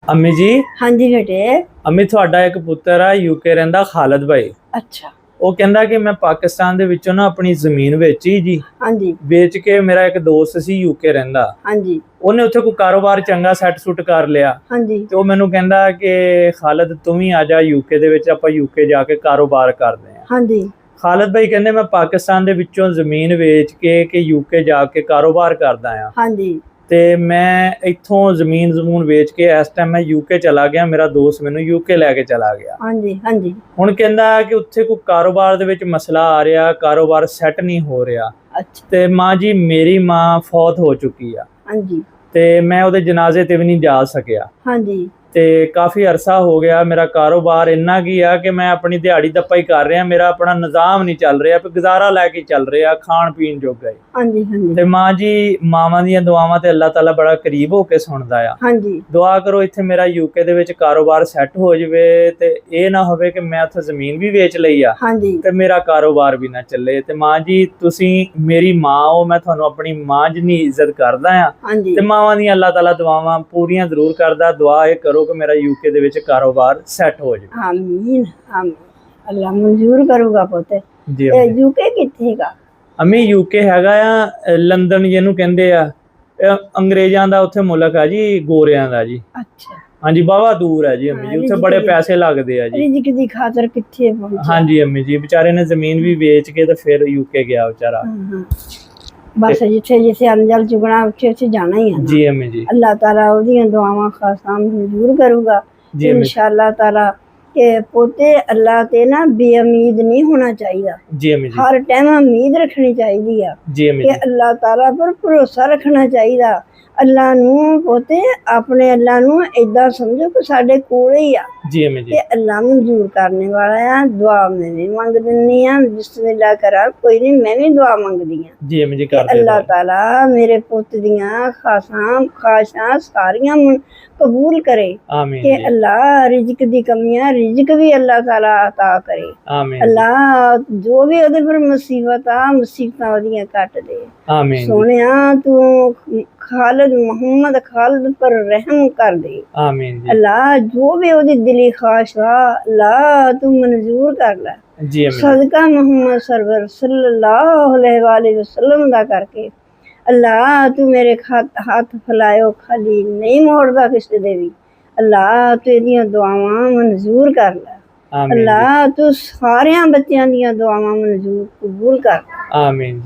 अम्मी जी। हाँ जी बेटे। अम्मी ਤੁਹਾਡਾ ਇੱਕ ਪੁੱਤਰ ਆ ਯੂਕੇ ਰਹਿੰਦਾ ਖਾਲਦ ਭਾਈ। अच्छा। ਉਹ ਕਹਿੰਦਾ ਕਿ ਮੈਂ ਪਾਕਿਸਤਾਨ ਦੇ ਵਿੱਚੋਂ ਨਾ ਆਪਣੀ ਜ਼ਮੀਨ ਵੇਚੀ ਜੀ। हाँ जी। ਵੇਚ ਕੇ ਮੇਰਾ ਇੱਕ ਦੋਸਤ ਸੀ ਯੂਕੇ ਰਹਿੰਦਾ। हाँ जी। ਉਹਨੇ ਉੱਥੇ ਕੋਈ ਕਾਰੋਬਾਰ ਚੰਗਾ ਸੈੱਟ ਸੁੱਟ ਕਰ ਲਿਆ। हाँ जी। ਤੇ ਉਹ ਮੈਨੂੰ ਕਹਿੰਦਾ ਕਿ ਖਾਲਦ ਤੂੰ ਵੀ ਆ ਜਾ ਯੂਕੇ ਦੇ ਵਿੱਚ, ਆਪਾਂ ਯੂਕੇ ਜਾ ਕੇ ਕਾਰੋਬਾਰ ਕਰਦੇ ਹਾਂ। हाँ जी। ਖਾਲਦ ਭਾਈ ਕਹਿੰਦੇ ਮੈਂ ਪਾਕਿਸਤਾਨ ਦੇ ਵਿੱਚੋਂ ਜ਼ਮੀਨ ਵੇਚ ਕੇ ਕਿ ਯੂਕੇ ਜਾ ਕੇ ਕਾਰੋਬਾਰ ਕਰਦਾ ਆ। हाँ जी। ਤੇ ਮੈਂ ਇੱਥੋਂ ਜ਼ਮੀਨ ਵੇਚ ਕੇ ਇਸ ਟਾਈਮ ਮੈਂ ਯੂਕੇ ਚਲਾ ਗਿਆ। ਮੇਰਾ ਦੋਸਤ ਮੈਨੂੰ ਯੂਕੇ ਲੈ ਕੇ ਚਲਾ ਗਿਆ। हाँ जी। हाँ जी। ਹੁਣ ਕਹਿੰਦਾ ਕਿ ਉੱਥੇ ਕੋਈ ਕਾਰੋਬਾਰ ਦੇ ਵਿੱਚ ਮਸਲਾ ਆ ਰਿਹਾ, ਕਾਰੋਬਾਰ ਸੈੱਟ ਨਹੀਂ ਹੋ ਰਿਹਾ। अच्छा। ਤੇ ਮਾਂ ਜੀ ਮੇਰੀ ਮਾਂ ਫੌਤ ਹੋ ਚੁੱਕੀ ਆ हाँ जी। ਤੇ ਮੈਂ ਉਹਦੇ ਜਨਾਜ਼ੇ ਤੇ ਵੀ ਨਹੀਂ ਜਾ ਸਕਿਆ। हाँ जी। ਤੇ ਕਾਫੀ ਅਰਸਾ ਹੋ ਗਿਆ। ਮੇਰਾ ਕਾਰੋਬਾਰ ਇੰਨਾ ਕੀ ਆ ਕਿ ਮੈਂ ਆਪਣੀ ਦਿਹਾੜੀ ਦੱਪਾ ਹੀ ਕਰ ਰਿਹਾ। ਮੇਰਾ ਆਪਣਾ ਨਿਜ਼ਾਮ ਨਹੀਂ ਚੱਲ ਰਿਹਾ, ਤੇ ਗੁਜ਼ਾਰਾ ਲੈ ਕੇ ਚੱਲ ਰਿਹਾ, ਖਾਣ ਪੀਣ ਜੋਗਾ ਹੀ। हाँ जी। हाँ जी। ਤੇ ਮਾਂ ਜੀ ਮਾਵਾਂ ਦੀਆਂ ਦੁਆਵਾਂ ਤੇ ਅੱਲਾਹ ਤਾਲਾ ਬੜਾ ਕਰੀਬ ਹੋ ਕੇ ਸੁਣਦਾ ਆ। हाँ जी। ਦੁਆ ਕਰੋ ਇੱਥੇ ਮੇਰਾ ਯੂਕੇ ਦੇ ਵਿੱਚ ਕਾਰੋਬਾਰ ਸੈੱਟ ਹੋ ਜਾਵੇ ਤੇ ਇਹ ਨਾ ਹੋਵੇ ਕਿ ਮੈਂ ਉੱਥੇ ਜ਼ਮੀਨ ਵੀ ਵੇਚ ਲਈ ਆ हाँ जी। ਤੇ ਮੇਰਾ ਕਾਰੋਬਾਰ ਵੀ ਨਾ ਚੱਲੇ। ਤੇ ਮਾਂ ਜੀ ਤੁਸੀਂ ਮੇਰੀ ਮਾਂ ਹੋ, ਮੈਂ ਤੁਹਾਨੂੰ ਆਪਣੀ ਮਾਂ ਜਿੰਨੀ ਇੱਜ਼ਤ ਕਰਦਾ ਆ। हाँ जी। ਤੇ ਮਾਵਾਂ ਦੀਆਂ ਅੱਲਾਹ ਤਾਲਾ ਦੁਆਵਾਂ ਪੂਰੀਆਂ ਜ਼ਰੂਰ ਕਰਦਾ। ਦੁਆ ਇਹ ਕਰੋ ਕਿ ਮੇਰਾ ਯੂਕੇ ਦੇ ਵਿੱਚ ਕਾਰੋਬਾਰ ਸੈੱਟ ਹੋ ਜਾਵੇ। आमीन आमीन। अल्लाह मंजूर करूगा पोते। ਜੀ यूके किथेगा? ਅਮੀ ਯੂਕੇ ਹੈਗਾ ਆ ਲੰਡਨ ਜਿਹਨੂੰ ਕਹਿੰਦੇ ਆ। ਇਹ ਅੰਗਰੇਜ਼ਾਂ ਦਾ ਉੱਥੇ ਮੁਲਕ ਆ ਜੀ, ਗੋਰਿਆਂ ਦਾ ਜੀ। अच्छा। ਹਾਂਜੀ ਬਾਵਾ ਦੂਰ ਹੈ ਜੀ ਅਮੀ ਜੀ, ਉੱਥੇ ਬੜੇ ਪੈਸੇ ਲੱਗਦੇ ਆ ਜੀ। रिज़्क़ दी खातर किथे पहुंचा? ਹਾਂਜੀ अम्मी जी, बेचारे ने जमीन भी बेच के तो फिर यूके गया बेचारा। बस जिथे जिथे अंजल चुगना उठे उठे जाना ही है ना। जी अम्मी जी। अल्लाह ताला ओदियां दुआवां खासा मंजूर करूगा जी अम्मी जी। इंशाअल्लाह ताला। के पोते अल्लाह ते ना बेउम्मीद नहीं होना चाहिए। जी अम्मी जी। हर टाइम उम्मीद रखनी चाहिए जी अम्मी कि जी। अल्लाह ताला पर भरोसा रखना चाहिए। अल्लाह नू पोते अपने अल्लाह नू इदा समझो कि साडे कोल ही आ। जी अम्मी जी। ते अल्लाह मंजूर करने वाला है। दुआ मैं भी मंग दिन्नी आ, बिस्मिल्लाह करा कोई नहीं, मैं भी दुआ मंगदी आ। जी अम्मी जी कि कर अल्लाह दे। ताला मेरे पुत दियां खाशां सारियां कबूल करे। आमीन कि जी। अल्लाह रिज़्क़ दी कमियां रिज़्क़ भी अल्लाह ताला अता करे। आमीन। अल्लाह जो भी ओदे पर मुसीबत आ मुसीबतां ओदियां कट दे। आमीन। सोनिया तू खालिद मोहम्मद खालिद पर रहम कर दे। आमीन जी। अल्लाह जो भी ओदी दिली ख्वाहिश वा अल्लाह तू मंजूर कर ले। जी अम्मी जी। सदका मोहम्मद सरवर सल्लल्लाहु अलैहि वसल्लम दा करके अल्लाह तू मेरे हाथ फैलायो खाली नहीं मोड़दा किसी दे भी। अल्लाह तू एदियां दुआवां मंजूर कर ले। आमीन जी। अल्लाह तू सारियां बच्चियां दियां दुआवां मंजूर कबूल कर। आमीन।